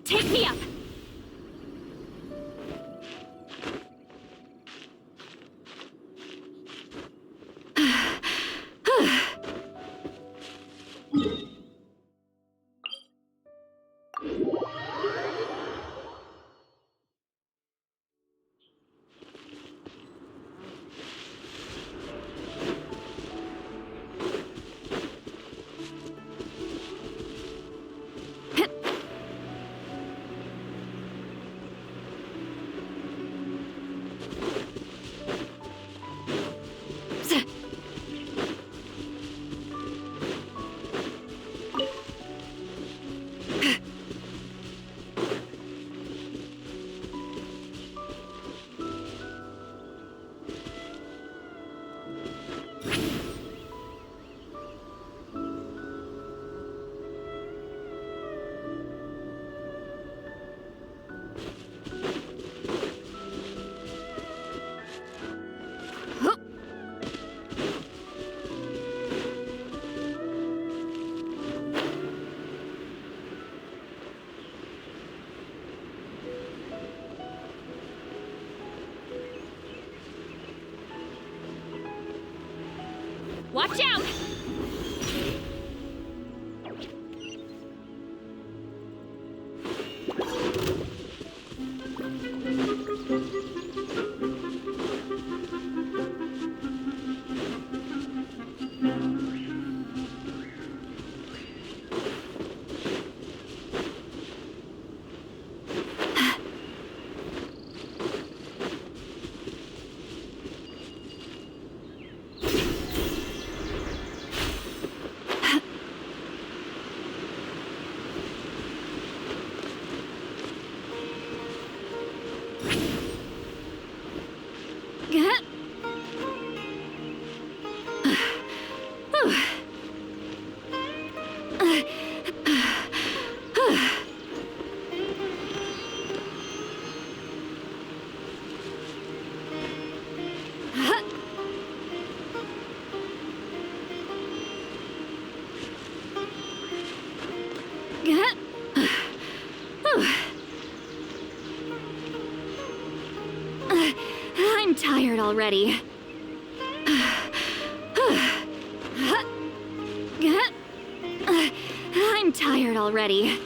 Take me up! Watch out! I'm tired already. I'm tired already.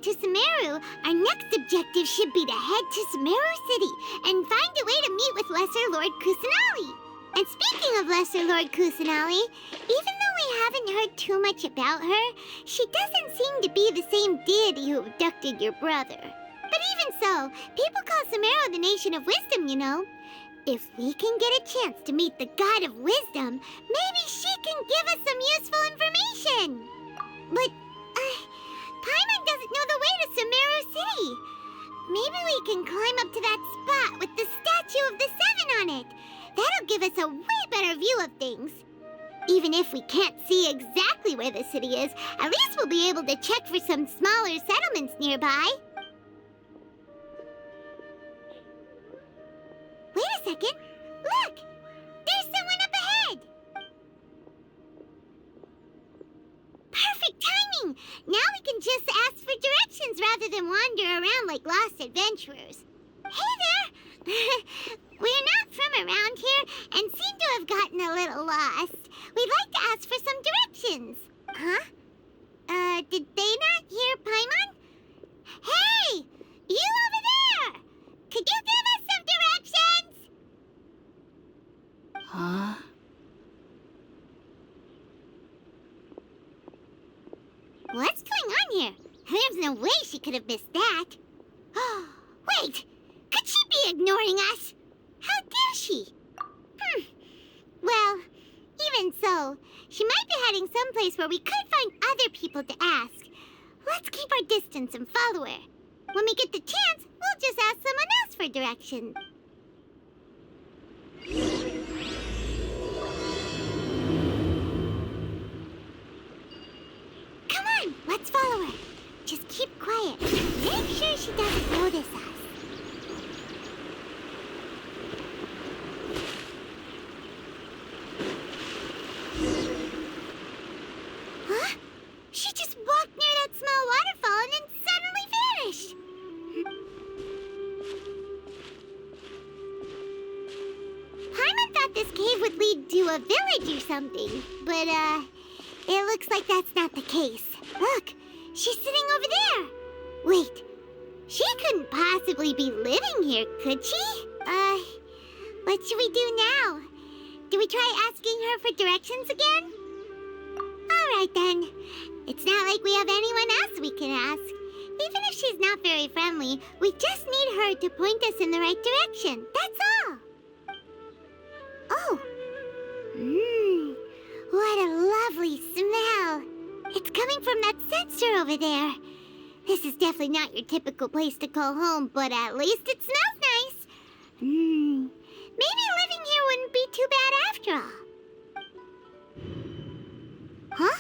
To Sumeru, our next objective should be to head to Sumeru City and find a way to meet with Lesser Lord Kusanali. And speaking of Lesser Lord Kusanali, even though we haven't heard too much about her, she doesn't seem to be the same deity who abducted your brother. But even so, people call Sumeru the Nation of Wisdom, you know. If we can get a chance to meet the God of Wisdom, maybe she can give us some useful information. But, Paimon doesn't know the way to Sumeru City. Maybe we can climb up to that spot with the statue of the Seven on it. That'll give us a way better view of things. Even if we can't see exactly where the city is, at least we'll be able to check for some smaller settlements nearby. second. Look! There's someone up ahead! Perfect timing! Now we can just ask for directions rather than wander around like lost adventurers. Hey there! We're not from around here and seem to have gotten a little lost. We'd like to ask for some directions. Huh? Did they not hear Paimon? Hey! You over there! Could you give us some directions? Huh? What's going on here? There's no way she could have missed that. Wait! Could she be ignoring us? How dare she? Well, even so, she might be heading someplace where we could find other people to ask. Let's keep our distance and follow her. When we get the chance, we'll just ask someone else for direction. Come on, let's follow her. Just keep quiet. Make sure she doesn't notice us. Huh? She just walked near that small waterfall and then suddenly vanished. Paimon thought this cave would lead to a village or something, but it looks like that's not the case. Look, she's sitting over there. Wait, she couldn't possibly be living here, could she? What should we do now? Do we try asking her for directions again? All right then. It's not like we have anyone else we can ask. Even if she's not very friendly, we just need her to point us in the right direction. That's all. Oh. What a lovely smell. It's coming from that sensor over there. This is definitely not your typical place to call home, but at least it smells nice. Maybe living here wouldn't be too bad after all. Huh?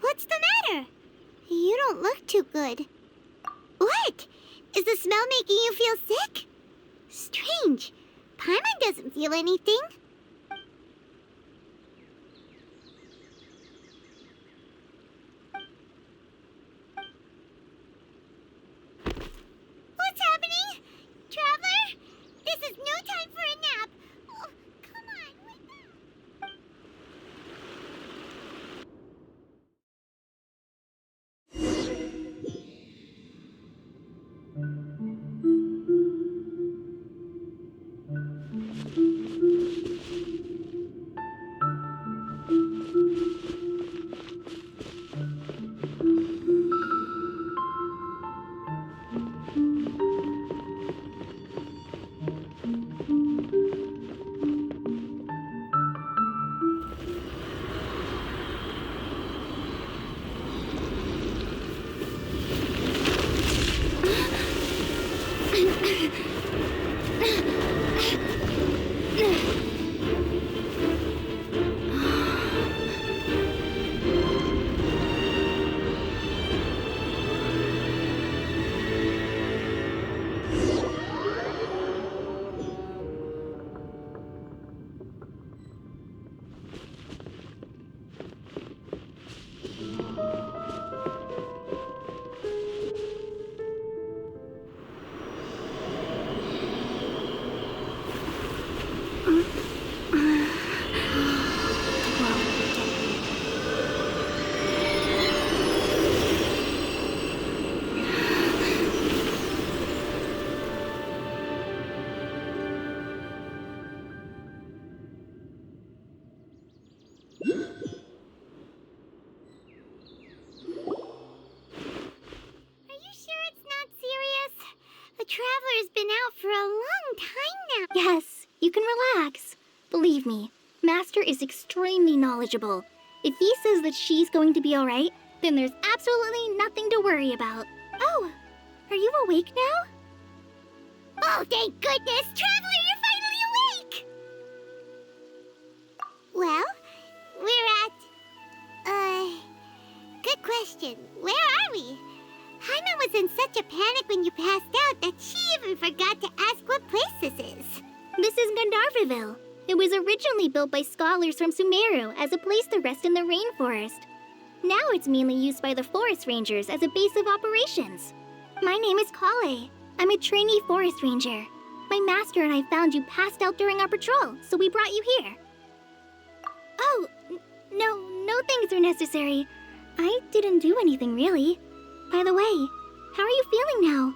What's the matter? You don't look too good. What? Is the smell making you feel sick? Strange. Paimon doesn't feel anything. What's happening? Traveler? This is no time for a nap. Oh, come on, wake up. The Traveler's been out for a long time now. Yes, you can relax. Believe me, Master is extremely knowledgeable. If he says that she's going to be alright, then there's absolutely nothing to worry about. Oh, are you awake now? Oh, thank goodness! Traveler, you're finally awake! Well, we're at... good question. Where are we? Hyman was in such a panic when you passed out that she even forgot to ask what place this is. This is Gandharvaville. It was originally built by scholars from Sumeru as a place to rest in the rainforest. Now it's mainly used by the forest rangers as a base of operations. My name is Kale. I'm a trainee forest ranger. My master and I found you passed out during our patrol, so we brought you here. Oh, no thanks are necessary. I didn't do anything really. By the way, how are you feeling now?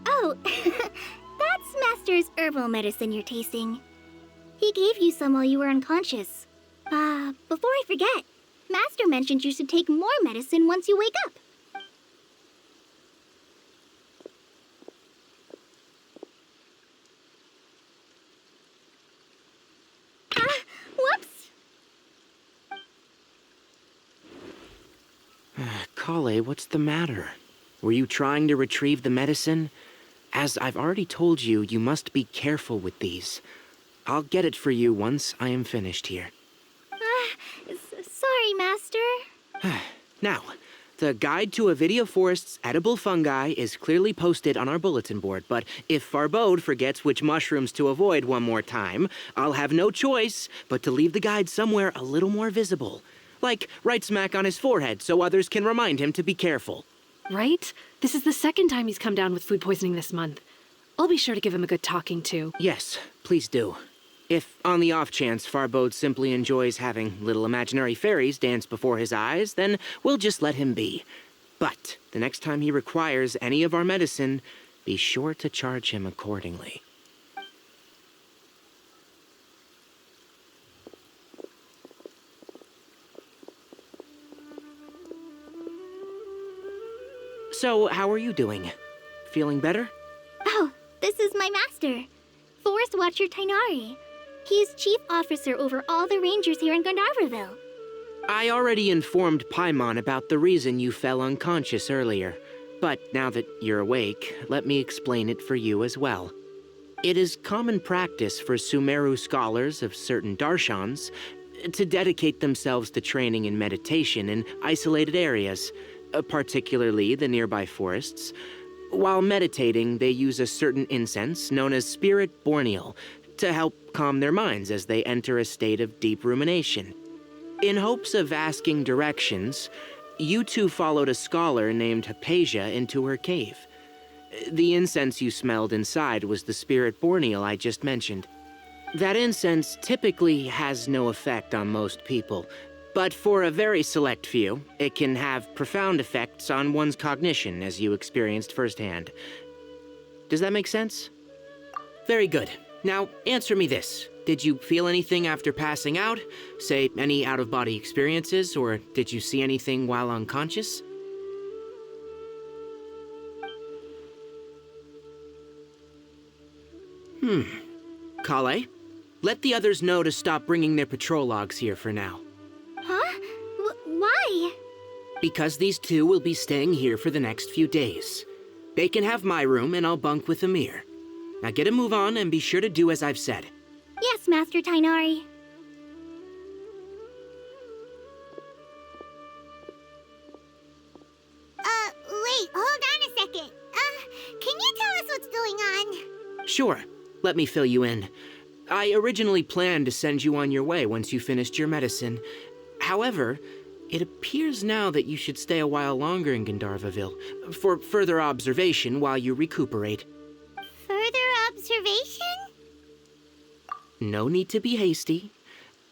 Oh, that's Master's herbal medicine you're tasting. He gave you some while you were unconscious. Before I forget, Master mentioned you should take more medicine once you wake up. Whoops! Kale, what's the matter? Were you trying to retrieve the medicine? As I've already told you, you must be careful with these. I'll get it for you once I am finished here. Sorry, Master. Now, the guide to Avidia Forest's edible fungi is clearly posted on our bulletin board, but if Farbode forgets which mushrooms to avoid one more time, I'll have no choice but to leave the guide somewhere a little more visible. Like right smack on his forehead so others can remind him to be careful. Right? This is the second time he's come down with food poisoning this month. I'll be sure to give him a good talking to. Yes, please do. If, on the off chance, Farbode simply enjoys having little imaginary fairies dance before his eyes, then we'll just let him be. But the next time he requires any of our medicine, be sure to charge him accordingly. So, how are you doing? Feeling better? Oh, this is my master, Forest Watcher Tainari. He is chief officer over all the rangers here in Gandharvaville. I already informed Paimon about the reason you fell unconscious earlier. But now that you're awake, let me explain it for you as well. It is common practice for Sumeru scholars of certain darshans to dedicate themselves to training in meditation in isolated areas, particularly the nearby forests. While meditating, they use a certain incense known as Spirit Borneal to help calm their minds as they enter a state of deep rumination. In hopes of asking directions, you two followed a scholar named Hypatia into her cave. The incense you smelled inside was the Spirit Borneal I just mentioned. That incense typically has no effect on most people, but for a very select few, it can have profound effects on one's cognition, as you experienced firsthand. Does that make sense? Very good. Now, answer me this. Did you feel anything after passing out? Say, any out-of-body experiences, or did you see anything while unconscious? Kale, let the others know to stop bringing their patrol logs here for now. Huh? Why? Because these two will be staying here for the next few days. They can have my room, and I'll bunk with Amir. Now get a move on, and be sure to do as I've said. Yes, Master Tainari. Wait, hold on a second. Can you tell us what's going on? Sure. Let me fill you in. I originally planned to send you on your way once you finished your medicine. However, it appears now that you should stay a while longer in Gandharvaville for further observation while you recuperate. Further observation? No need to be hasty.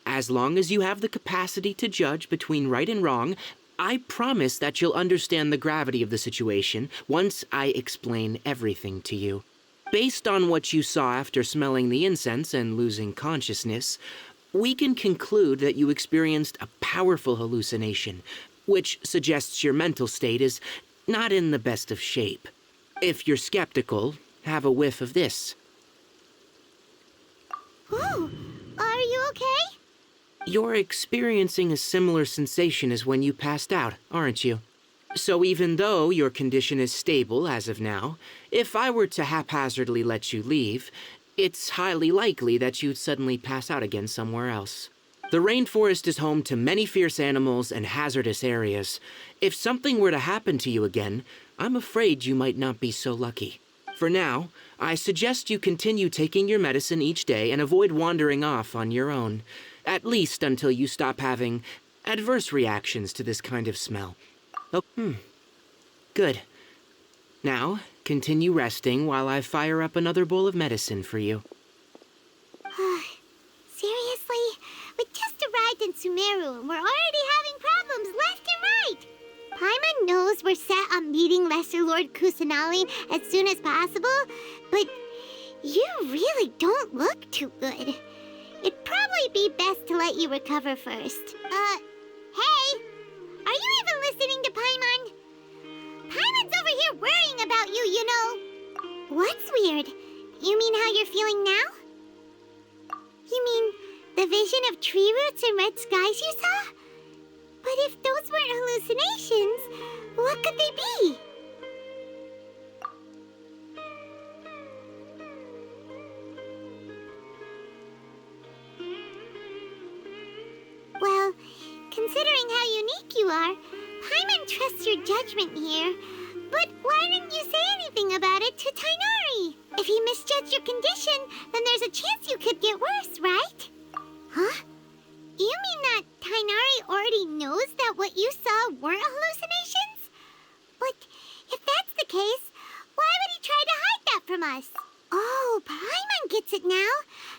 As long as you have the capacity to judge between right and wrong, I promise that you'll understand the gravity of the situation once I explain everything to you. Based on what you saw after smelling the incense and losing consciousness, we can conclude that you experienced a powerful hallucination, which suggests your mental state is not in the best of shape. If you're skeptical, have a whiff of this. Whoa, are you okay? You're experiencing a similar sensation as when you passed out, aren't you? So even though your condition is stable as of now, if I were to haphazardly let you leave, it's highly likely that you'd suddenly pass out again somewhere else. The rainforest is home to many fierce animals and hazardous areas. If something were to happen to you again, I'm afraid you might not be so lucky. For now, I suggest you continue taking your medicine each day and avoid wandering off on your own. At least until you stop having adverse reactions to this kind of smell. Oh, Good. Now, continue resting while I fire up another bowl of medicine for you. Seriously? We just arrived in Sumeru and we're already having problems left and right. Paimon knows we're set on meeting Lesser Lord Kusanali as soon as possible, but you really don't look too good. It'd probably be best to let you recover first. Hey! Are you even listening to Paimon? Paimon's over here worrying about you, you know. What's weird? You mean how you're feeling now? You mean the vision of tree roots and red skies you saw? But if those weren't hallucinations, what could they be? Well, considering how unique you are, Paimon trusts your judgment here. But why didn't you say anything about it to Tainari? If he misjudged your condition, then there's a chance you could get worse, right? Huh? You mean that Tainari already knows that what you saw weren't hallucinations? But if that's the case, why would he try to hide that from us? Oh, Paimon gets it now.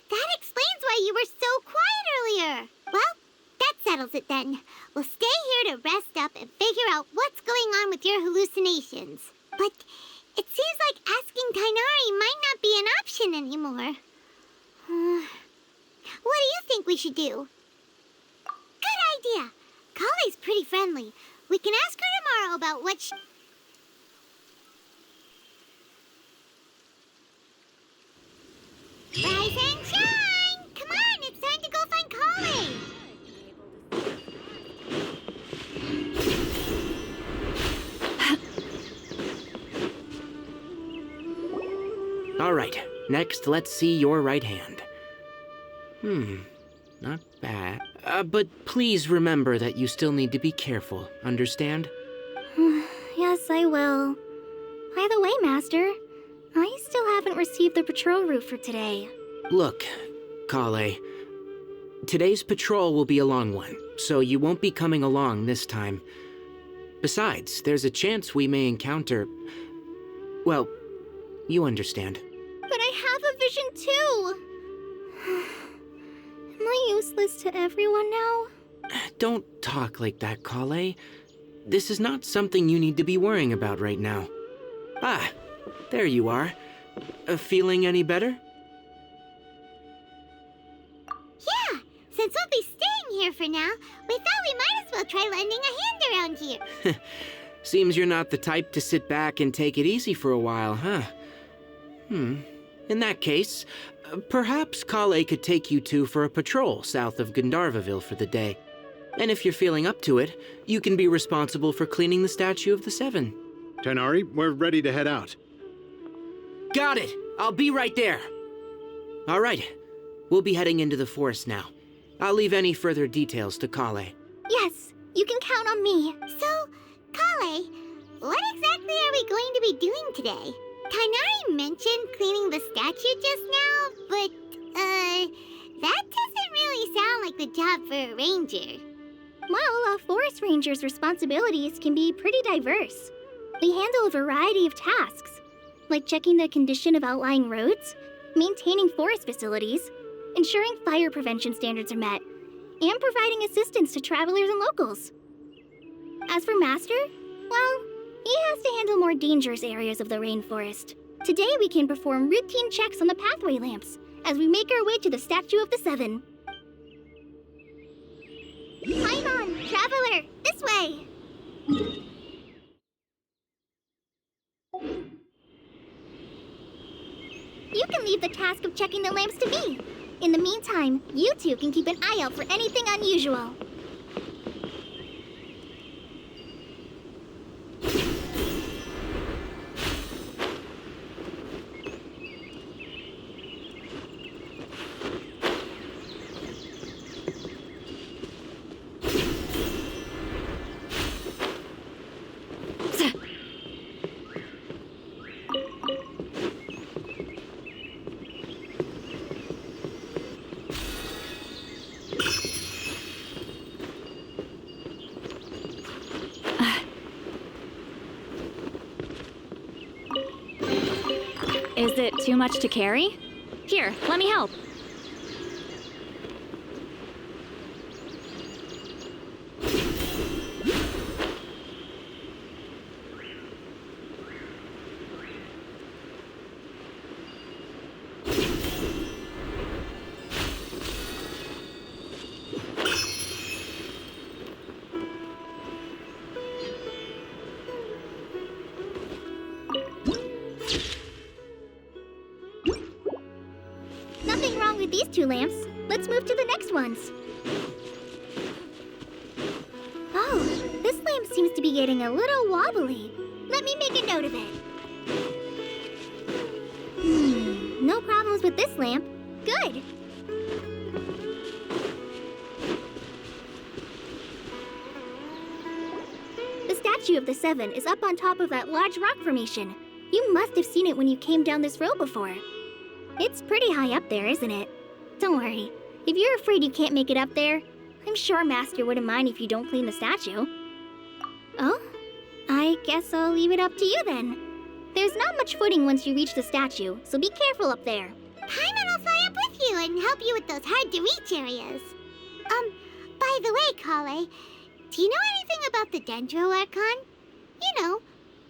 That explains why you were so quiet earlier. Well, that settles it then. We'll stay here to rest up and figure out what's going on with your hallucinations. But it seems like asking Tainari might not be an option anymore. What do you think we should do? Good idea. Kale's pretty friendly. We can ask her tomorrow about what Rise and shine! Come on, it's time to go find Kale! All right, next let's see your right hand. Not bad. But please remember that you still need to be careful, understand? Yes, I will. By the way, Master, I still haven't received the patrol route for today. Look, Kale, today's patrol will be a long one, so you won't be coming along this time. Besides, there's a chance we may encounter... Well, you understand. But I have a vision too! Am I useless to everyone now? Don't talk like that, Kale. This is not something you need to be worrying about right now. Ah, there you are. Feeling any better? Yeah, since we'll be staying here for now, we thought we might as well try lending a hand around here. Seems you're not the type to sit back and take it easy for a while, huh? In that case, perhaps Kale could take you two for a patrol south of Gandharvaville for the day. And if you're feeling up to it, you can be responsible for cleaning the Statue of the Seven. Tainari, we're ready to head out. Got it! I'll be right there! All right, we'll be heading into the forest now. I'll leave any further details to Kale. Yes, you can count on me. So, Kale, what exactly are we going to be doing today? Tainari mentioned cleaning the statue just now, but, that doesn't really sound like the job for a ranger. Well, a forest ranger's responsibilities can be pretty diverse. They handle a variety of tasks, like checking the condition of outlying roads, maintaining forest facilities, ensuring fire prevention standards are met, and providing assistance to travelers and locals. As for Master, well, he has to handle more dangerous areas of the rainforest. Today we can perform routine checks on the pathway lamps as we make our way to the Statue of the Seven. Paimon, traveler, this way! You can leave the task of checking the lamps to me. In the meantime, you two can keep an eye out for anything unusual. Too much to carry? Here, let me help. Nothing wrong with these 2 lamps. Let's move to the next ones. Oh, this lamp seems to be getting a little wobbly. Let me make a note of it. No problems with this lamp. Good. The statue of the 7 is up on top of that large rock formation. You must have seen it when you came down this road before. It's pretty high up there, isn't it? Don't worry. If you're afraid you can't make it up there, I'm sure Master wouldn't mind if you don't clean the statue. Oh? I guess I'll leave it up to you then. There's not much footing once you reach the statue, so be careful up there. Paimon will fly up with you and help you with those hard-to-reach areas. By the way, Kale, do you know anything about the Dendro Archon? You know,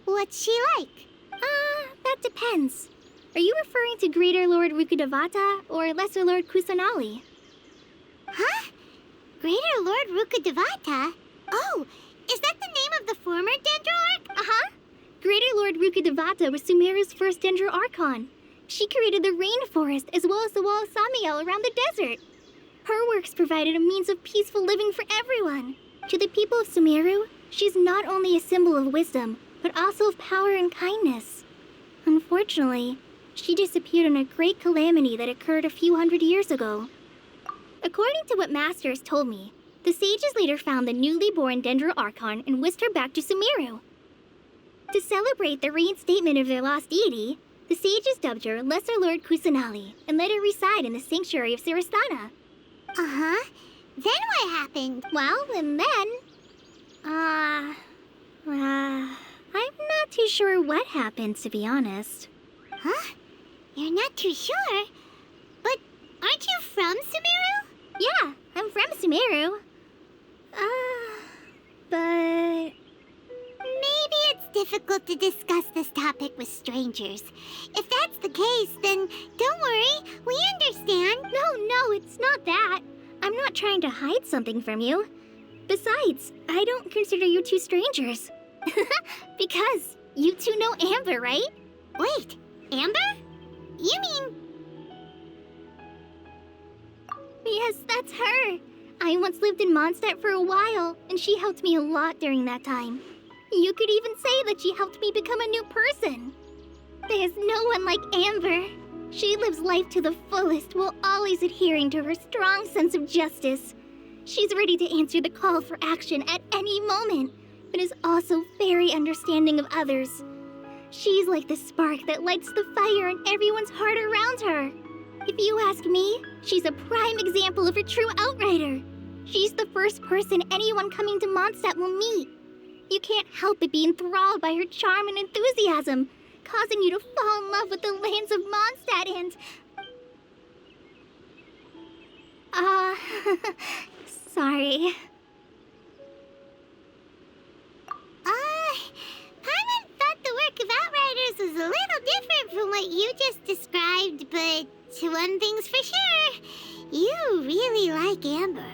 what's she like? That depends. Are you referring to Greater Lord Rukkhadevata or Lesser Lord Kusanali? Huh? Greater Lord Rukkhadevata? Oh, is that the name of the former Dendro Arch? Uh-huh. Greater Lord Rukkhadevata was Sumeru's first Dendro Archon. She created the rainforest as well as the wall of Samiel around the desert. Her works provided a means of peaceful living for everyone. To the people of Sumeru, she's not only a symbol of wisdom, but also of power and kindness. Unfortunately, she disappeared in a great calamity that occurred a few hundred years ago. According to what Master has told me, the sages later found the newly born Dendro Archon and whisked her back to Sumeru. To celebrate the reinstatement of their lost deity, the sages dubbed her Lesser Lord Kusanali and let her reside in the sanctuary of Siristana. Uh-huh. Then what happened? Well, and then... I'm not too sure what happened, to be honest. Huh? You're not too sure? But aren't you from Sumeru? Yeah, I'm from Sumeru. But... Maybe it's difficult to discuss this topic with strangers. If that's the case, then don't worry, we understand. No, it's not that. I'm not trying to hide something from you. Besides, I don't consider you two strangers. Because you two know Amber, right? Wait, Amber? You mean... Yes, that's her. I once lived in Mondstadt for a while, and she helped me a lot during that time. You could even say that she helped me become a new person. There's no one like Amber. She lives life to the fullest while always adhering to her strong sense of justice. She's ready to answer the call for action at any moment, but is also very understanding of others. She's like the spark that lights the fire in everyone's heart around her. If you ask me, she's a prime example of a true outrider. She's the first person anyone coming to Mondstadt will meet. You can't help but be enthralled by her charm and enthusiasm, causing you to fall in love with the lands of Mondstadt and... sorry. Paimon thought the work of Outriders was a little different from what you just described, but one thing's for sure, you really like Amber.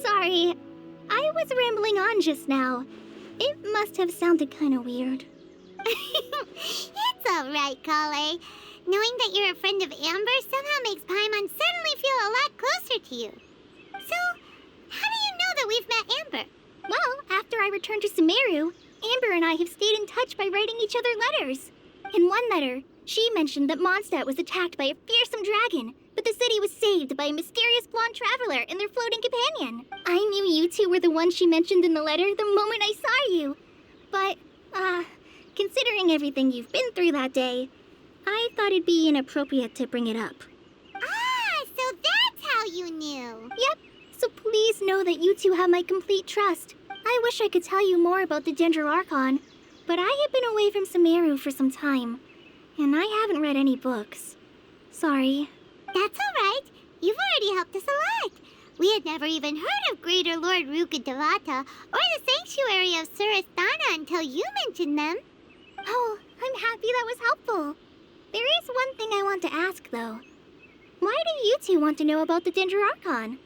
Sorry. I was rambling on just now. It must have sounded kind of weird. It's alright, Kale. Knowing that you're a friend of Amber somehow makes Paimon suddenly feel a lot closer to you. So, how do you know that we've met Amber? Well, after I returned to Sumeru, Amber and I have stayed in touch by writing each other letters. In one letter, she mentioned that Mondstadt was attacked by a fearsome dragon, but the city was saved by a mysterious blonde traveler and their floating companion. I knew you two were the ones she mentioned in the letter the moment I saw you. But, considering everything you've been through that day, I thought it'd be inappropriate to bring it up. Ah, so that's how you knew. Yep, so please know that you two have my complete trust. I wish I could tell you more about the Dendro Archon, but I have been away from Sumeru for some time. And I haven't read any books. Sorry. That's all right. You've already helped us a lot. We had never even heard of Greater Lord Rukadevata or the Sanctuary of Surasthana until you mentioned them. Oh, I'm happy that was helpful. There is one thing I want to ask, though. Why do you two want to know about the Dendrarchon?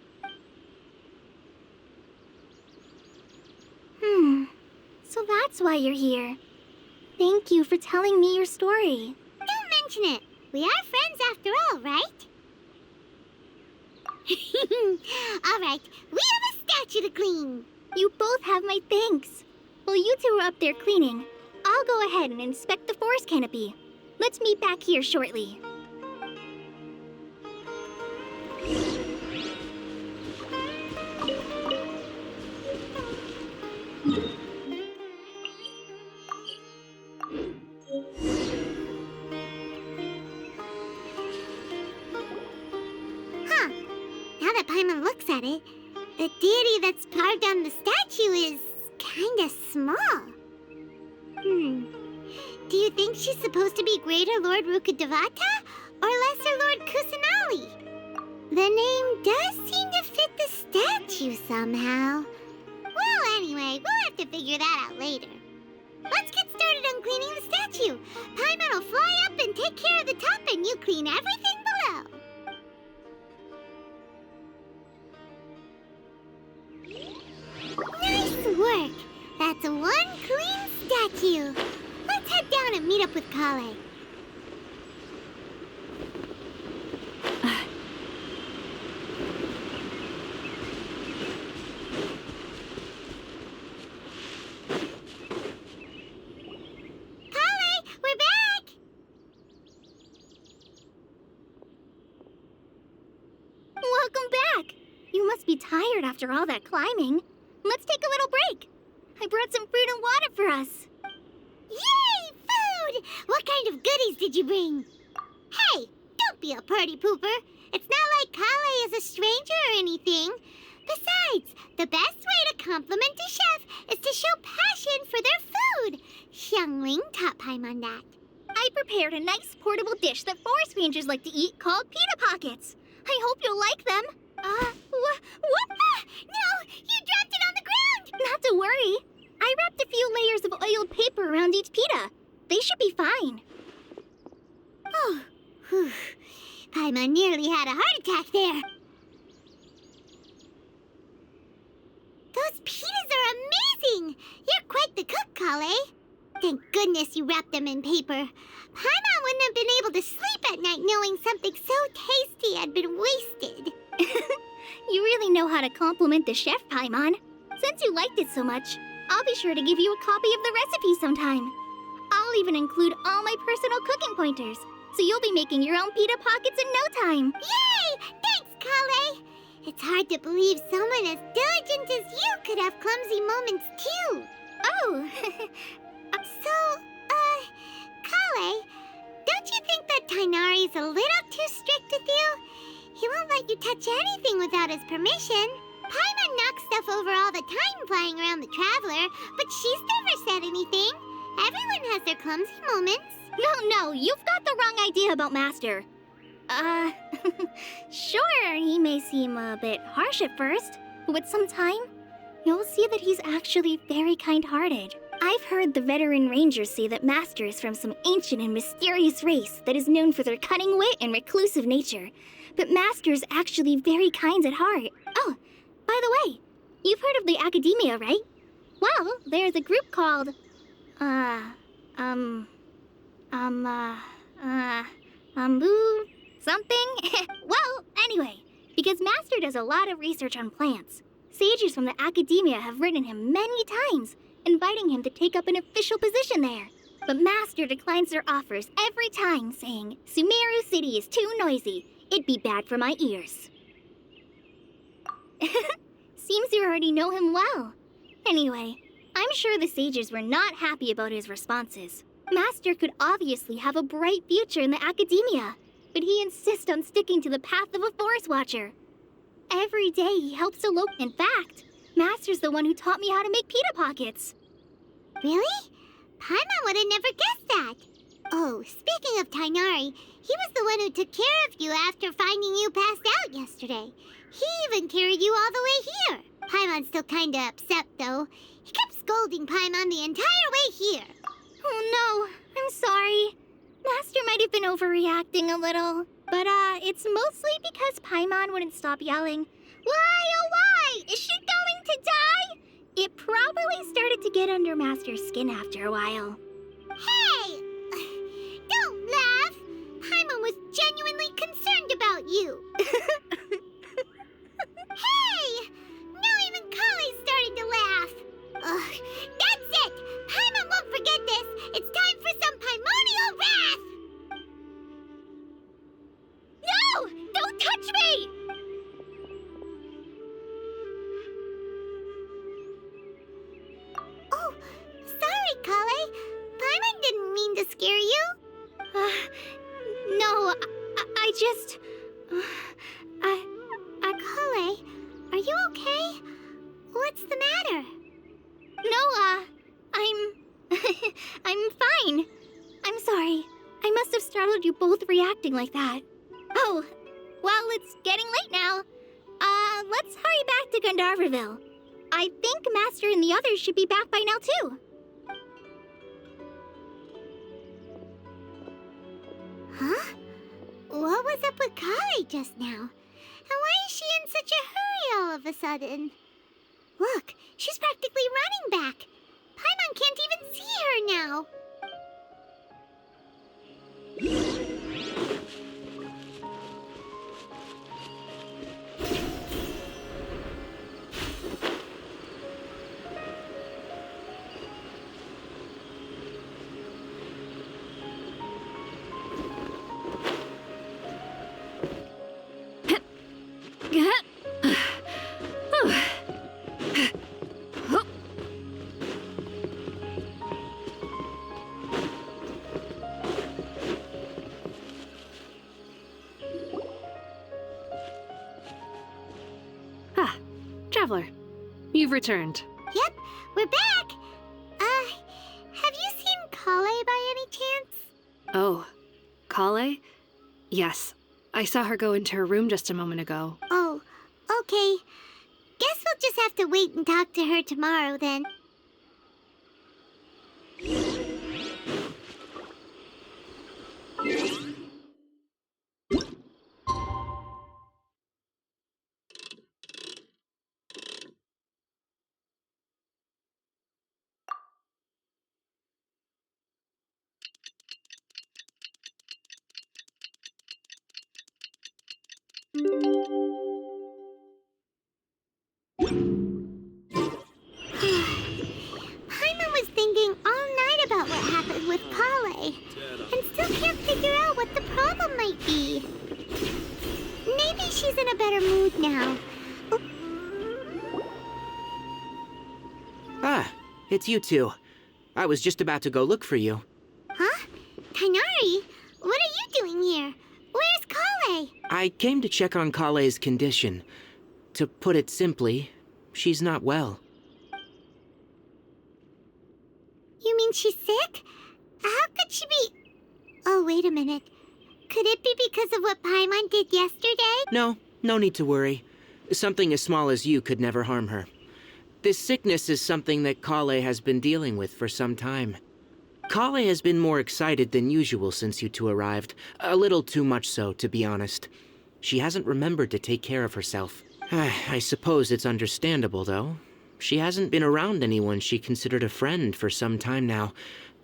So that's why you're here. Thank you for telling me your story. Don't mention it. We are friends after all, right? All right, we have a statue to clean. You both have my thanks. While you two are up there cleaning, I'll go ahead and inspect the forest canopy. Let's meet back here shortly. Huh. Now that Paimon looks at it, the deity that's carved on the statue is kinda small. Do you think she's supposed to be Greater Lord Rukadevata or Lesser Lord Kusanali? The name does seem to fit the statue somehow. Well, anyway, we'll have to figure that out later. Let's get started on cleaning the statue. Paimon will fly up and take care of the top, and you clean everything below. Nice work! That's one clean statue. Let's head down and meet up with Kale. Kale, we're back! Welcome back! You must be tired after all that climbing. Let's take a little break. I brought some fruit and water for us. Yay, food! What kind of goodies did you bring? Hey, don't be a party pooper. It's not like Kale is a stranger or anything. Besides, the best way to compliment a chef is to show passion for their food. Xiangling taught Paimon that. I prepared a nice portable dish that forest rangers like to eat called pita pockets. I hope you'll like them. What? Ah, no, you dropped it on the ground! Not to worry. I wrapped a few layers of oiled paper around each pita. They should be fine. Oh, whew. Paimon nearly had a heart attack there. Those pitas are amazing! You're quite the cook, Kale. Thank goodness you wrapped them in paper. Paimon wouldn't have been able to sleep at night knowing something so tasty had been wasted. You really know how to compliment the chef, Paimon. Since you liked it so much, I'll be sure to give you a copy of the recipe sometime. I'll even include all my personal cooking pointers, so you'll be making your own pita pockets in no time. Yay! Thanks, Kale! It's hard to believe someone as diligent as you could have clumsy moments, too. Oh, Kale, don't you think that Tainari's a little too strict with you? He won't let you touch anything without his permission. Paimon knocks stuff over all the time flying around the Traveler, but she's never said anything. Everyone has their clumsy moments. no, you've got the wrong idea about Master. Sure, he may seem a bit harsh at first, but with some time, you'll see that he's actually very kind-hearted. I've heard the veteran rangers say that Master is from some ancient and mysterious race that is known for their cunning wit and reclusive nature. But Master is actually very kind at heart. Oh, by the way, you've heard of the Academia, right? Well, there's a group called, something? Well, anyway, because Master does a lot of research on plants, sages from the Academia have written him many times, inviting him to take up an official position there. But Master declines their offers every time, saying, Sumeru City is too noisy. It'd be bad for my ears. Seems you already know him well. Anyway, I'm sure the sages were not happy about his responses. Master could obviously have a bright future in the Academia, but he insists on sticking to the path of a forest watcher. Every day he helps to locate. In fact, Master's the one who taught me how to make pita pockets. Really? Paimon would have never guessed that. Oh, speaking of Tainari, he was the one who took care of you after finding you passed out yesterday. He even carried you all the way here. Paimon's still kinda upset, though. He kept scolding Paimon the entire way here. Oh no, I'm sorry. Master might have been overreacting a little. But, it's mostly because Paimon wouldn't stop yelling, "Why, oh why? Is she going to die?" It probably started to get under Master's skin after a while. Hey! Don't laugh! Paimon was genuinely concerned about you. Hey! Now even Kale's starting to laugh. Ugh, that's it! Paimon won't forget this! It's time for some Paimonial wrath! No! Don't touch me! Oh, sorry, Kale. Paimon didn't mean to scare you. No, I just... Kale, are you okay? What's the matter? No, I'm fine. I'm sorry. I must have startled you both reacting like that. Oh, well, it's getting late now. Let's hurry back to Gandharville. I think Master and the others should be back by now, too. Huh? What was up with Kale just now? And why is she in such a hurry all of a sudden? Look, she's practically running back. Paimon can't even see her now. Traveler, you've returned. Yep, we're back. Have you seen Kale by any chance? Oh, Kale? Yes, I saw her go into her room just a moment ago. Oh, okay. Guess we'll just have to wait and talk to her tomorrow then. Paimon was thinking all night about what happened with Kale, and still can't figure out what the problem might be. Maybe she's in a better mood now. Ah, it's you two. I was just about to go look for you. Huh? Tainari? What are you doing here? Where's Kale? I came to check on Kale's condition. To put it simply, she's not well. You mean she's sick? How could she be... Oh, wait a minute. Could it be because of what Paimon did yesterday? No need to worry. Something as small as you could never harm her. This sickness is something that Kale has been dealing with for some time. Kale has been more excited than usual since you two arrived. A little too much so, to be honest. She hasn't remembered to take care of herself. I suppose it's understandable, though. She hasn't been around anyone she considered a friend for some time now.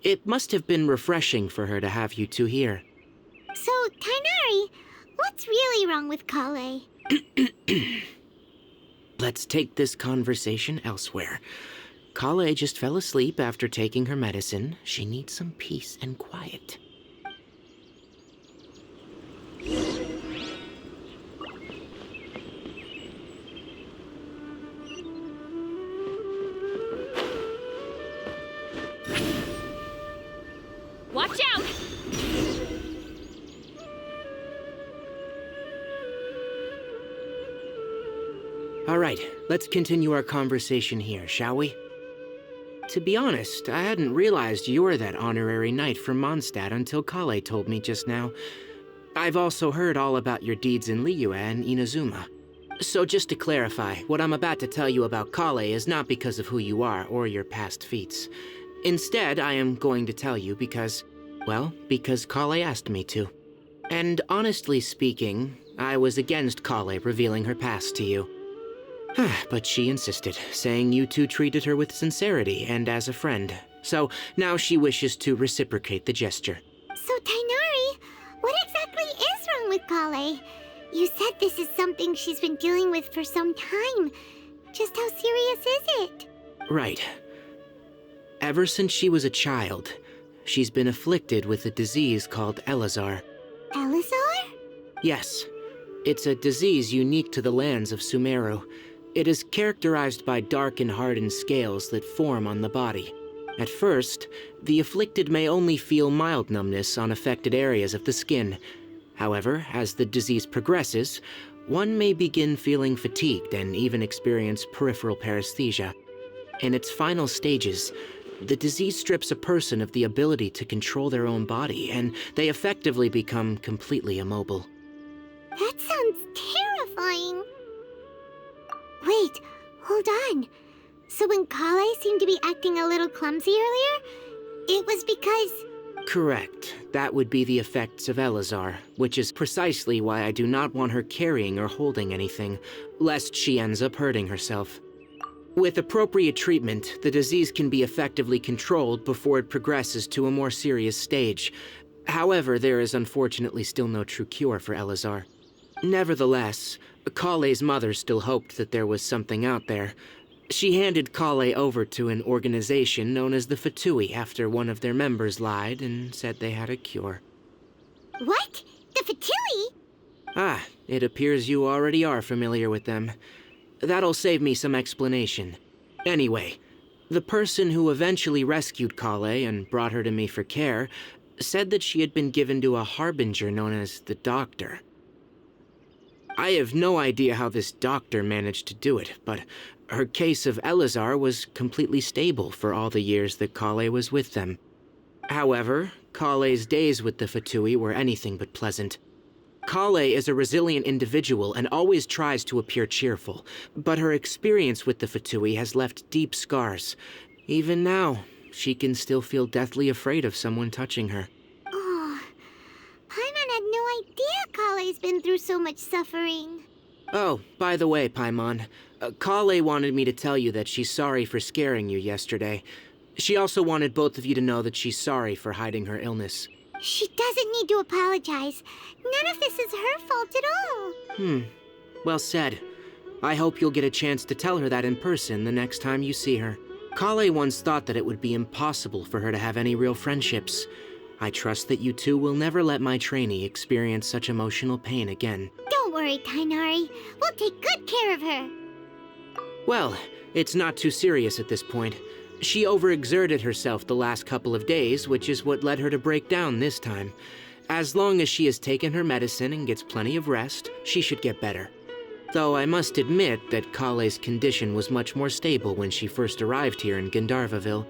It must have been refreshing for her to have you two here. So, Tainari, what's really wrong with Kale? Let's take this conversation elsewhere. Kale just fell asleep after taking her medicine. She needs some peace and quiet. Watch out! All right, let's continue our conversation here, shall we? To be honest, I hadn't realized you were that honorary knight from Mondstadt until Kale told me just now. I've also heard all about your deeds in Liyue and Inazuma. So just to clarify, what I'm about to tell you about Kale is not because of who you are or your past feats. Instead, I am going to tell you because Kale asked me to. And honestly speaking, I was against Kale revealing her past to you. But she insisted, saying you two treated her with sincerity and as a friend. So now she wishes to reciprocate the gesture. So, Tainari, what exactly is wrong with Kale? You said this is something she's been dealing with for some time. Just how serious is it? Right. Ever since she was a child, she's been afflicted with a disease called Elazar. Elazar? Yes. It's a disease unique to the lands of Sumeru. It is characterized by dark and hardened scales that form on the body. At first, the afflicted may only feel mild numbness on affected areas of the skin. However, as the disease progresses, one may begin feeling fatigued and even experience peripheral paresthesia. In its final stages, the disease strips a person of the ability to control their own body, and they effectively become completely immobile. That sounds terrifying. Wait, hold on. So when Kale seemed to be acting a little clumsy earlier, it was because... Correct. That would be the effects of Elazar, which is precisely why I do not want her carrying or holding anything, lest she ends up hurting herself. With appropriate treatment, the disease can be effectively controlled before it progresses to a more serious stage. However, there is unfortunately still no true cure for Elazar. Nevertheless, Kale's mother still hoped that there was something out there. She handed Kale over to an organization known as the Fatui after one of their members lied and said they had a cure. What? The Fatui? It appears you already are familiar with them. That'll save me some explanation. Anyway, the person who eventually rescued Kale and brought her to me for care said that she had been given to a harbinger known as the Doctor. I have no idea how this doctor managed to do it, but her case of Elazar was completely stable for all the years that Kale was with them. However, Kale's days with the Fatui were anything but pleasant. Kale is a resilient individual and always tries to appear cheerful, but her experience with the Fatui has left deep scars. Even now, she can still feel deathly afraid of someone touching her. Oh, Paimon had no idea Kale's been through so much suffering. Oh, by the way, Paimon, Kale wanted me to tell you that she's sorry for scaring you yesterday. She also wanted both of you to know that she's sorry for hiding her illness. She doesn't need to apologize. None of this is her fault at all. Well said. I hope you'll get a chance to tell her that in person the next time you see her. Kale once thought that it would be impossible for her to have any real friendships. I trust that you two will never let my trainee experience such emotional pain again. Don't worry, Tainari. We'll take good care of her. Well, it's not too serious at this point. She overexerted herself the last couple of days, which is what led her to break down this time. As long as she has taken her medicine and gets plenty of rest, she should get better. Though I must admit that Kale's condition was much more stable when she first arrived here in Gandharvaville.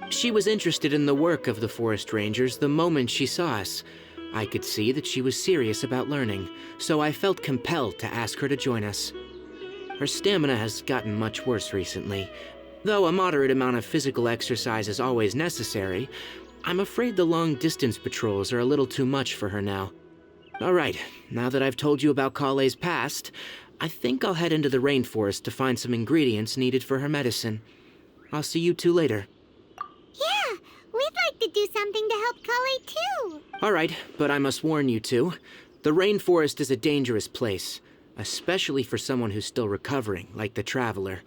She was interested in the work of the forest rangers the moment she saw us. I could see that she was serious about learning, so I felt compelled to ask her to join us. Her stamina has gotten much worse recently. Though a moderate amount of physical exercise is always necessary, I'm afraid the long-distance patrols are a little too much for her now. Alright, now that I've told you about Kale's past, I think I'll head into the rainforest to find some ingredients needed for her medicine. I'll see you two later. Yeah, we'd like to do something to help Kale too. Alright, but I must warn you two. The rainforest is a dangerous place, especially for someone who's still recovering, like the Traveler.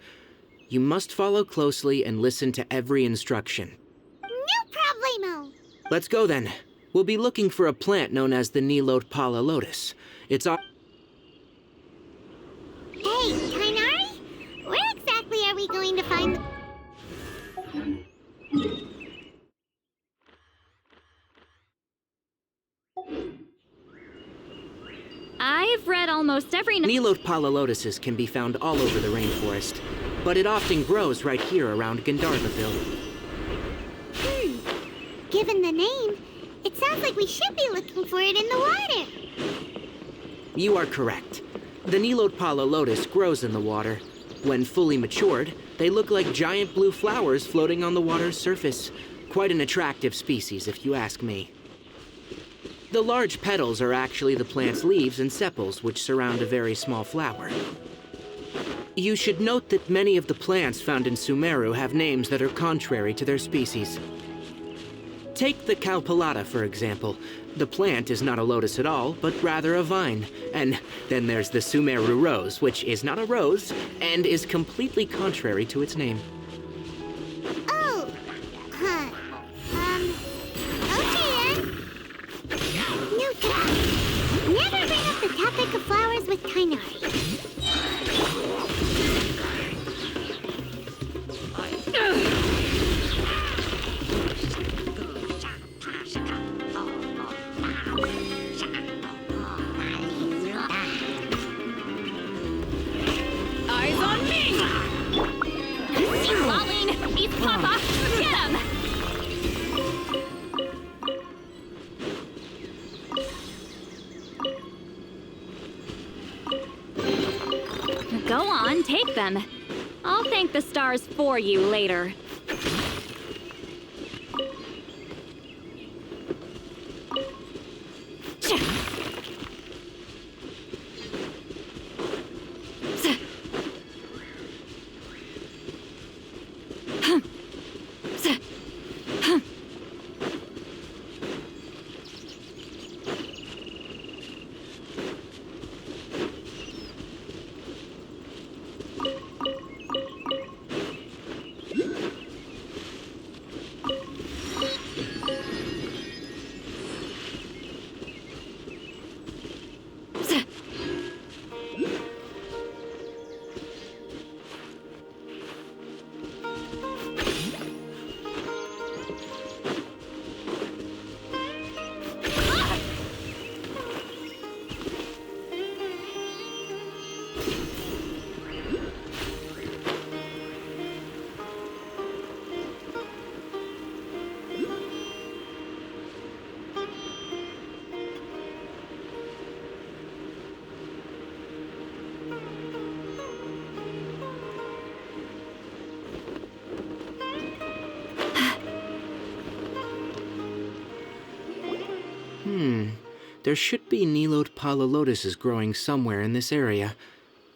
You must follow closely and listen to every instruction. No problemo. Let's go then. We'll be looking for a plant known as the Nilotpala lotus. It's all... Hey, Tainari? Where exactly are we going to find... I've read almost every... Nilotpala lotuses can be found all over the rainforest, but it often grows right here around Gandharvaville. given the name, it sounds like we should be looking for it in the water. You are correct. The Nilotpala lotus grows in the water. When fully matured, they look like giant blue flowers floating on the water's surface. Quite an attractive species, if you ask me. The large petals are actually the plant's leaves and sepals, which surround a very small flower. You should note that many of the plants found in Sumeru have names that are contrary to their species. Take the Calpulata, for example. The plant is not a lotus at all, but rather a vine. And then there's the Sumeru rose, which is not a rose, and is completely contrary to its name. Oh, huh. Okay then. Note that. Never bring up the topic of flowers with Kainari. Eyes on me! Lolling! East Papa! Get him! Go on, take them. I'll thank the stars for you later. There should be Nilotpala lotuses growing somewhere in this area.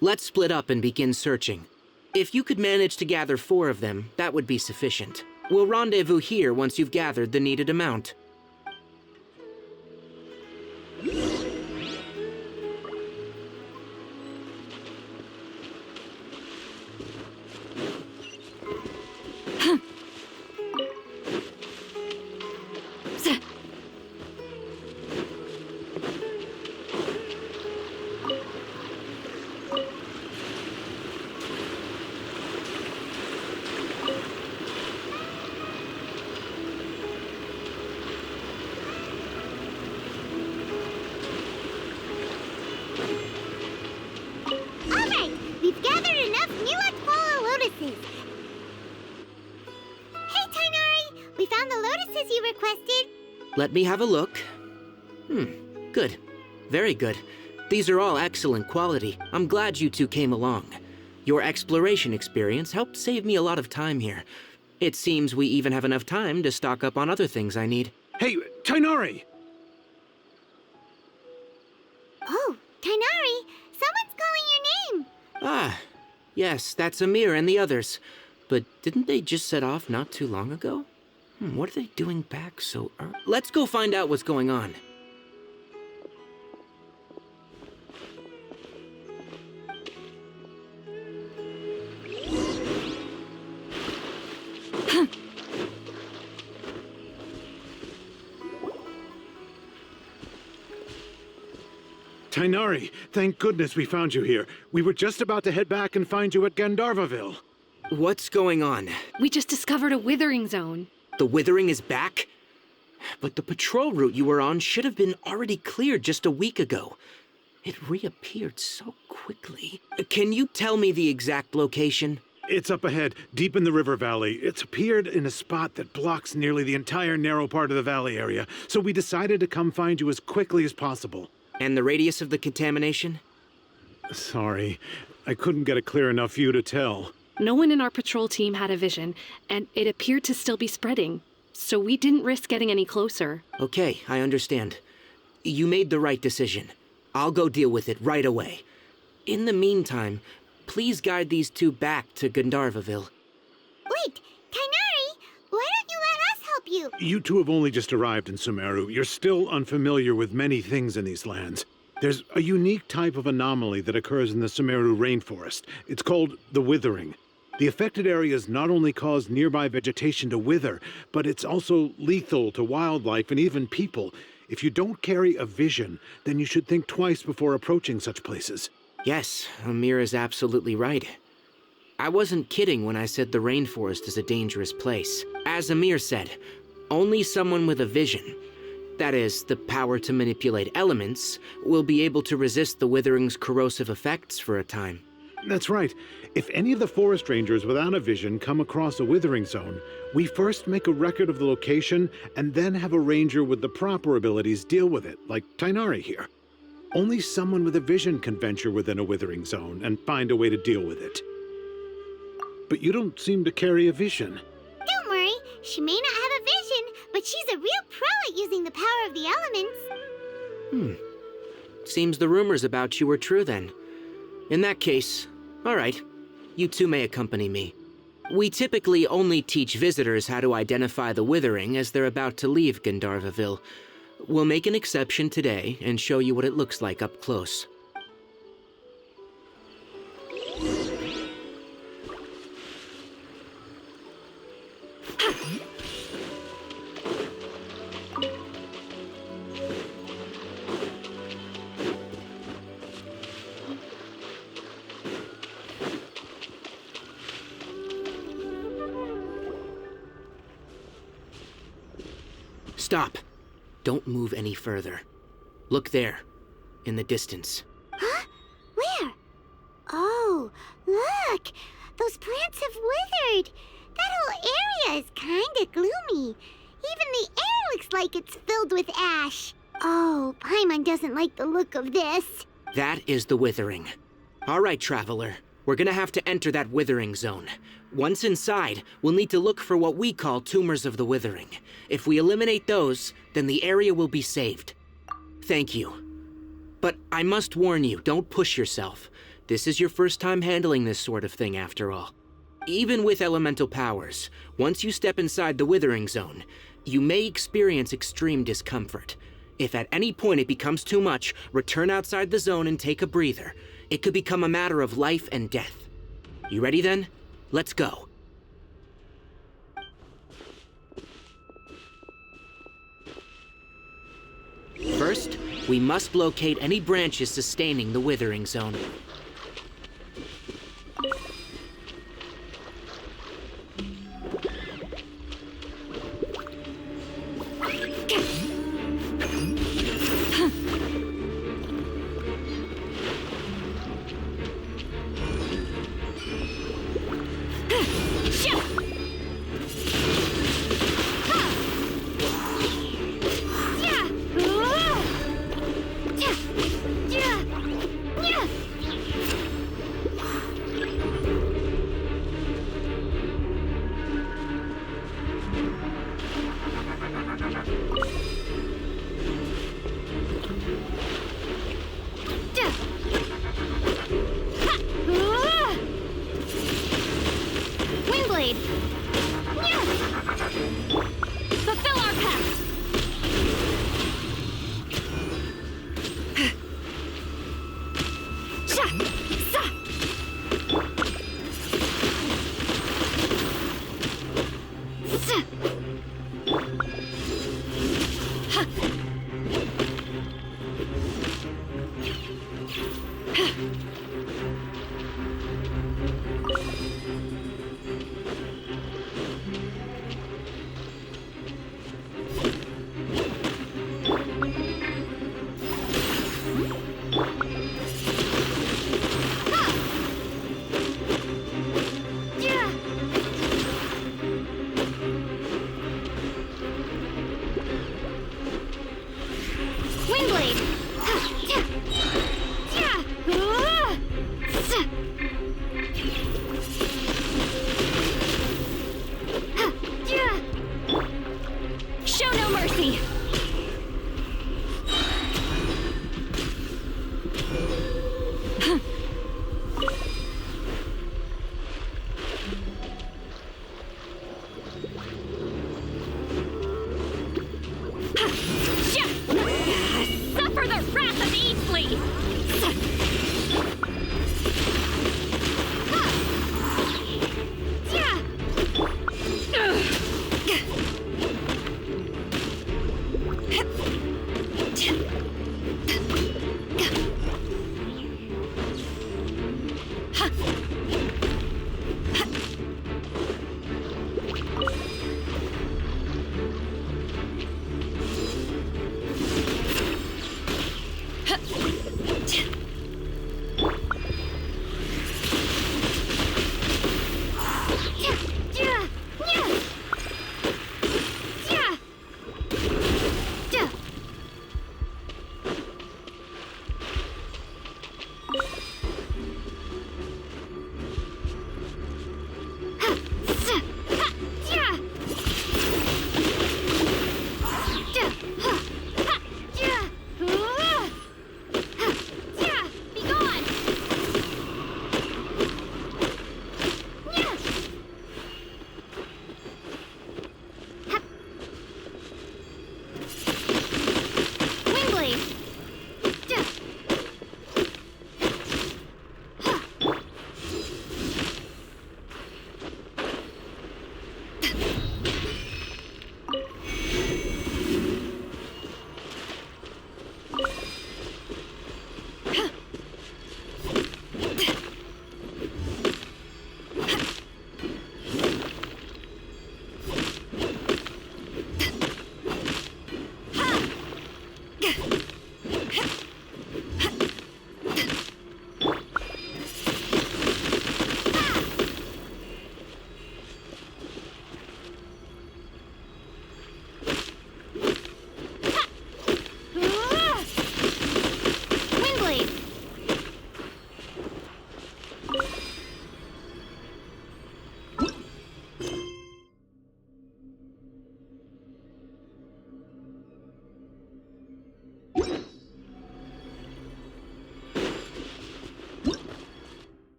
Let's split up and begin searching. If you could manage to gather 4 of them, that would be sufficient. We'll rendezvous here once you've gathered the needed amount. Alright, we've gathered enough Nilotpala lotuses. Hey, Tainari! We found the lotuses you requested. Let me have a look. Good. Very good. These are all excellent quality. I'm glad you two came along. Your exploration experience helped save me a lot of time here. It seems we even have enough time to stock up on other things I need. Hey, Tainari! Oh, Tainari, someone's calling your name. Ah, yes, that's Amir and the others. But didn't they just set off not too long ago? What are they doing back so early? Let's go find out what's going on. Tainari, thank goodness we found you here. We were just about to head back and find you at Gandharvaville. What's going on? We just discovered a withering zone. The withering is back? But the patrol route you were on should have been already cleared just a week ago. It reappeared so quickly. Can you tell me the exact location? It's up ahead, deep in the river valley. It's appeared in a spot that blocks nearly the entire narrow part of the valley area, so we decided to come find you as quickly as possible. And the radius of the contamination? Sorry, I couldn't get a clear enough view to tell. No one in our patrol team had a vision, and it appeared to still be spreading. So we didn't risk getting any closer. Okay, I understand. You made the right decision. I'll go deal with it right away. In the meantime, please guide these two back to Gandharvaville. Wait, Kainari, why don't you let us help you? You two have only just arrived in Sumeru. You're still unfamiliar with many things in these lands. There's a unique type of anomaly that occurs in the Sumeru rainforest. It's called the withering. The affected areas not only cause nearby vegetation to wither, but it's also lethal to wildlife and even people. If you don't carry a vision, then you should think twice before approaching such places. Yes, Amir is absolutely right. I wasn't kidding when I said the rainforest is a dangerous place. As Amir said, only someone with a vision, that is, the power to manipulate elements, will be able to resist the withering's corrosive effects for a time. That's right. If any of the forest rangers without a vision come across a withering zone, we first make a record of the location and then have a ranger with the proper abilities deal with it, like Tainari here. Only someone with a vision can venture within a withering zone and find a way to deal with it. But you don't seem to carry a vision. Don't worry, she may not have a vision, but she's a real pro at using the power of the elements. Seems the rumors about you were true then. In that case, all right, you two may accompany me. We typically only teach visitors how to identify the withering as they're about to leave Gandharvaville. We'll make an exception today and show you what it looks like up close. Stop. Don't move any further. Look there, in the distance. Huh? Where? Oh, look! Those plants have withered! That whole area is kinda gloomy. Even the air looks like it's filled with ash. Oh, Paimon doesn't like the look of this. That is the withering. All right, traveler. We're gonna have to enter that withering zone. Once inside, we'll need to look for what we call tumors of the withering. If we eliminate those, then the area will be saved. Thank you. But I must warn you, don't push yourself. This is your first time handling this sort of thing, after all. Even with elemental powers, once you step inside the withering zone, you may experience extreme discomfort. If at any point it becomes too much, return outside the zone and take a breather. It could become a matter of life and death. You ready then? Let's go. First, we must locate any branches sustaining the withering zone. Windblade! Fulfill our pact!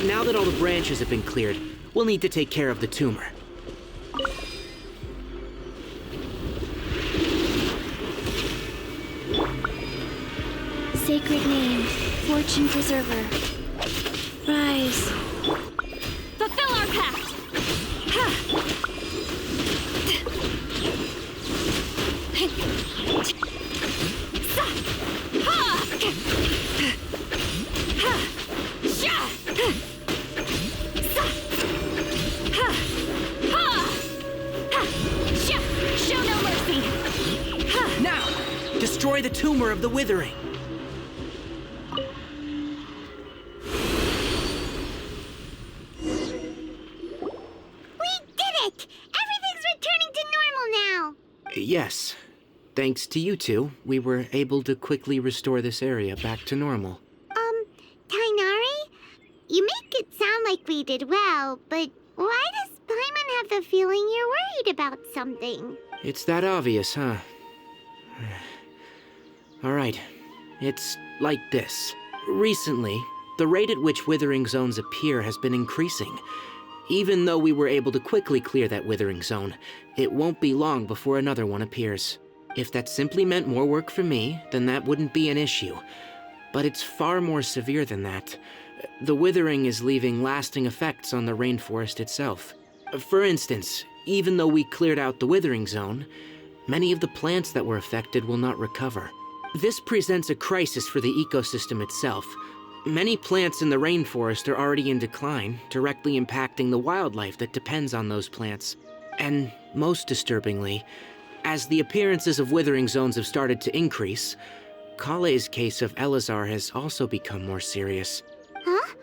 Now that all the branches have been cleared, we'll need to take care of the tumor. Sacred name, fortune preserver. Rise. Fulfill our pact! Ha! Sa! Ha! Ha! Sha! Sa! Ha! Ha! Ha! Sha! Show no mercy! Ha! Now, destroy the tumor of the withering. Yes. Thanks to you two, we were able to quickly restore this area back to normal. Tainari? You make it sound like we did well, but why does Paimon have the feeling you're worried about something? It's that obvious, huh? Alright. It's like this. Recently, the rate at which withering zones appear has been increasing. Even though we were able to quickly clear that withering zone, it won't be long before another one appears. If that simply meant more work for me, then that wouldn't be an issue. But it's far more severe than that. The withering is leaving lasting effects on the rainforest itself. For instance, even though we cleared out the withering zone, many of the plants that were affected will not recover. This presents a crisis for the ecosystem itself. Many plants in the rainforest are already in decline, directly impacting the wildlife that depends on those plants. And most disturbingly, as the appearances of withering zones have started to increase, Kale's case of Elazar has also become more serious. Huh?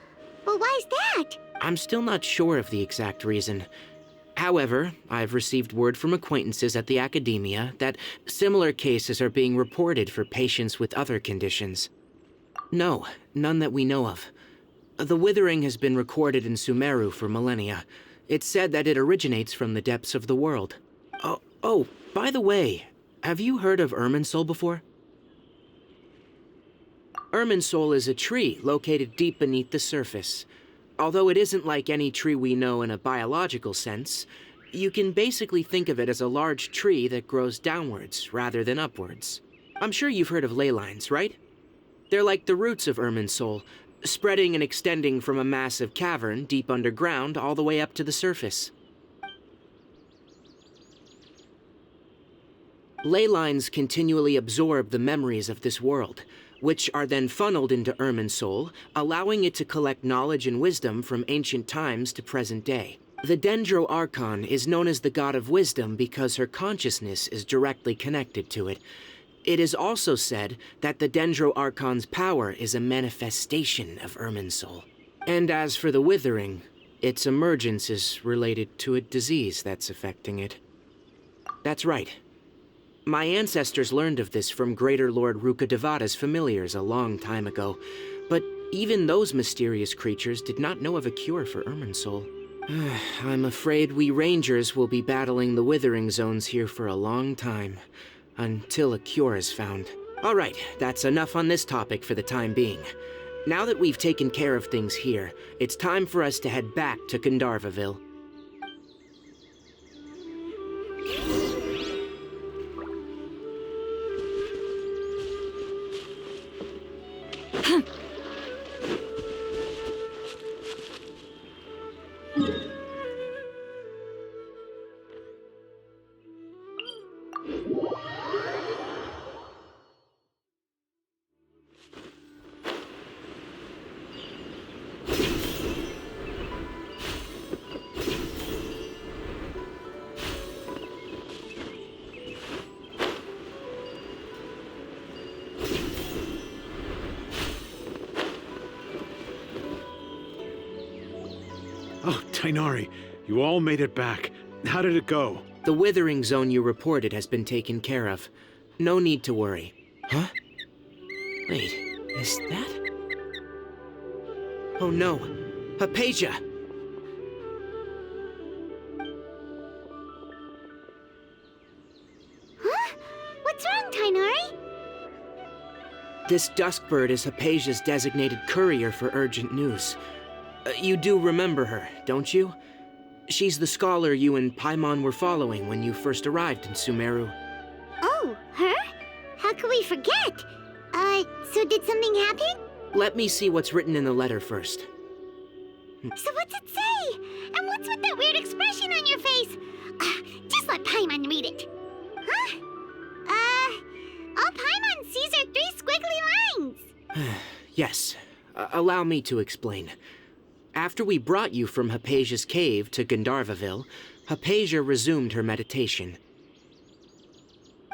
But why's that? I'm still not sure of the exact reason. However, I've received word from acquaintances at the academia that similar cases are being reported for patients with other conditions. No, none that we know of. The withering has been recorded in Sumeru for millennia. It's said that it originates from the depths of the world. Oh, by the way, have you heard of Irminsul before? Irminsul is a tree located deep beneath the surface. Although it isn't like any tree we know in a biological sense, you can basically think of it as a large tree that grows downwards rather than upwards. I'm sure you've heard of ley lines, right? They're like the roots of Irminsul, spreading and extending from a massive cavern deep underground all the way up to the surface. Ley lines continually absorb the memories of this world, which are then funneled into Irminsul, allowing it to collect knowledge and wisdom from ancient times to present day. The Dendro Archon is known as the god of wisdom because her consciousness is directly connected to it. It is also said that the Dendro Archon's power is a manifestation of Irminsul. And as for the withering, its emergence is related to a disease that's affecting it. That's right. My ancestors learned of this from Greater Lord Rukkhadevata's familiars a long time ago, but even those mysterious creatures did not know of a cure for Irminsul. I'm afraid we rangers will be battling the withering zones here for a long time, until a cure is found. All right, that's enough on this topic for the time being. Now that we've taken care of things here, it's time for us to head back to Gandharvaville. Oh, Tainari, you all made it back. How did it go? The withering zone you reported has been taken care of. No need to worry. Huh? Wait, is that? Oh no, Hypatia! Huh? What's wrong, Tainari? This duskbird is Hypatia's designated courier for urgent news. You do remember her, don't you? She's the scholar you and Paimon were following when you first arrived in Sumeru. Oh, her? How could we forget? So did something happen? Let me see what's written in the letter first. So what's it say? And what's with that weird expression on your face? Just let Paimon read it. Huh? All Paimon sees are 3 squiggly lines. Yes, allow me to explain. After we brought you from Hypatia's cave to Gandharvaville, Hypatia resumed her meditation.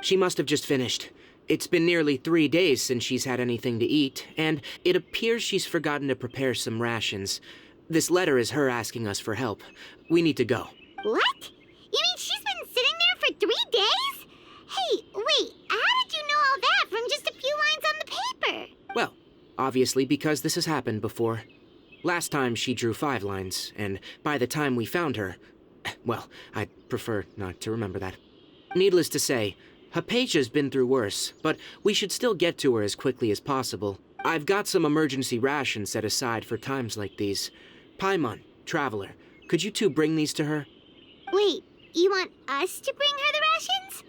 She must have just finished. It's been nearly 3 days since she's had anything to eat, and it appears she's forgotten to prepare some rations. This letter is her asking us for help. We need to go. What? You mean she's been sitting there for 3 days? Hey, wait, how did you know all that from just a few lines on the paper? Well, obviously because this has happened before. Last time she drew 5 lines, and by the time we found her... Well, I'd prefer not to remember that. Needless to say, Hypatia's been through worse, but we should still get to her as quickly as possible. I've got some emergency rations set aside for times like these. Paimon, Traveler, could you two bring these to her? Wait, you want us to bring her the rations?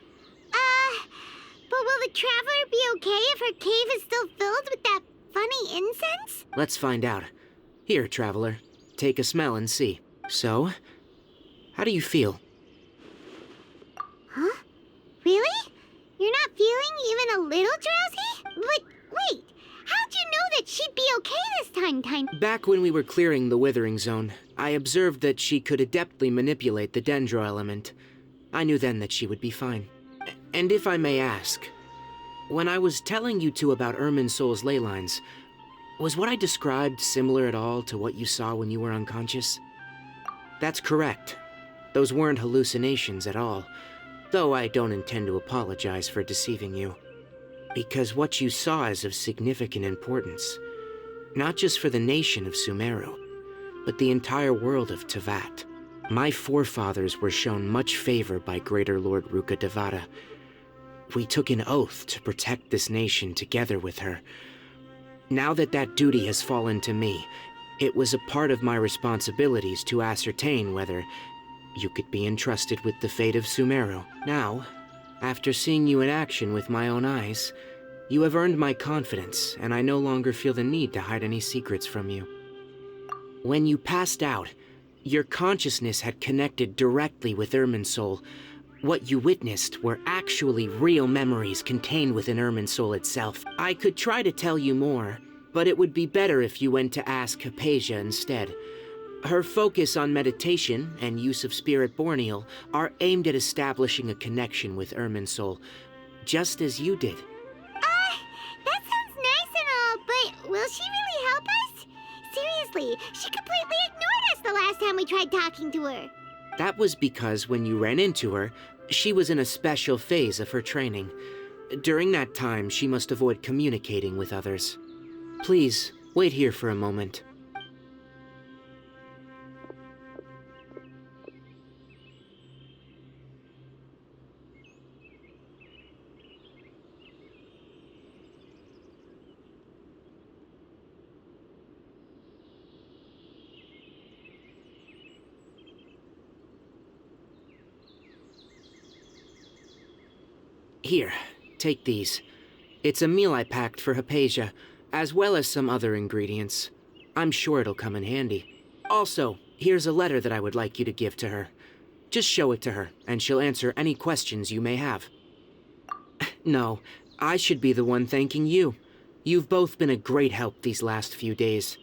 But will the Traveler be okay if her cave is still filled with that funny incense? Let's find out. Here, Traveler, take a smell and see. So, how do you feel? Huh? Really? You're not feeling even a little drowsy? But wait, how'd you know that she'd be okay this time? Back when we were clearing the Withering Zone, I observed that she could adeptly manipulate the Dendro element. I knew then that she would be fine. And if I may ask, when I was telling you two about Irminsol's ley lines, was what I described similar at all to what you saw when you were unconscious? That's correct. Those weren't hallucinations at all, though I don't intend to apologize for deceiving you. Because what you saw is of significant importance, not just for the nation of Sumeru, but the entire world of Teyvat. My forefathers were shown much favor by Greater Lord Rukkhadevata. We took an oath to protect this nation together with her. Now that that duty has fallen to me, it was a part of my responsibilities to ascertain whether you could be entrusted with the fate of Sumeru. Now, after seeing you in action with my own eyes, you have earned my confidence, and I no longer feel the need to hide any secrets from you. When you passed out, your consciousness had connected directly with Irminsul. What you witnessed were actually real memories contained within Irminsul itself. I could try to tell you more, but it would be better if you went to ask Hypatia instead. Her focus on meditation and use of Spirit Borneal are aimed at establishing a connection with Irminsul, just as you did. That sounds nice and all, but will she really help us? Seriously, she completely ignored us the last time we tried talking to her. That was because when you ran into her, she was in a special phase of her training. During that time, she must avoid communicating with others. Please, wait here for a moment. Here, take these. It's a meal I packed for Hypatia, as well as some other ingredients. I'm sure it'll come in handy. Also, here's a letter that I would like you to give to her. Just show it to her, and she'll answer any questions you may have. No, I should be the one thanking you. You've both been a great help these last few days.